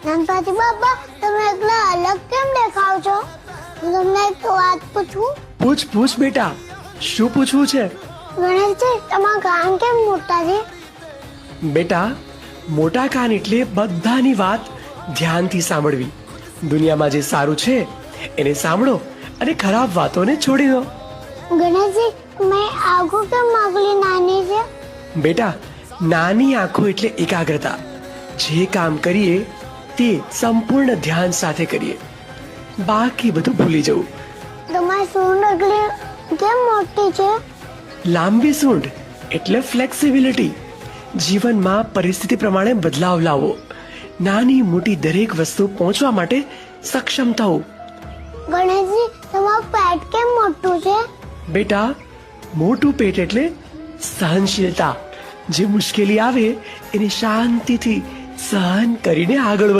ગણપતિ બાપા, તમે એકલા અલગ કેમ દેખાવ છો? હું તમને એક વાત પૂછું? પૂછ પૂછ બેટા, શું પૂછવું છે? ગણેશજી, તમારા કાન કેમ મોટા છે? બેટા, મોટા કાન એટલે બધાની વાત ધ્યાનથી સાંભળવી. દુનિયામાં જે સારું છે એને સાંભળો અને ખરાબ વાતોને છોડી દો. ગણેશજી, મેં આંખો કેમ આટલી નાની છે? બેટા, નાની આંખો એટલે એકાગ્રતા. જે કામ કરીએ તે સંપૂર્ણ ધ્યાન સાથે કરીએ, બાકી બધું ભૂલી જવું. તમારી સૂંઢ આટલી કેમ મોટી છે? લાંબી સૂંઢ એટલે ફ્લેક્સિબિલિટી. જીવનમાં પરિસ્થિતિ પ્રમાણે બદલાવ લાવો. નાની મોટી દરેક વસ્તુ પહોંચવા માટે સક્ષમ થવું. ગણેશજી, તમારું પેટ કેમ મોટું છે? બેટા, મોટું પેટ એટલે સહનશીલતા. જે મુશ્કેલી આવે એને શાંતિથી સહન કરીને આગળ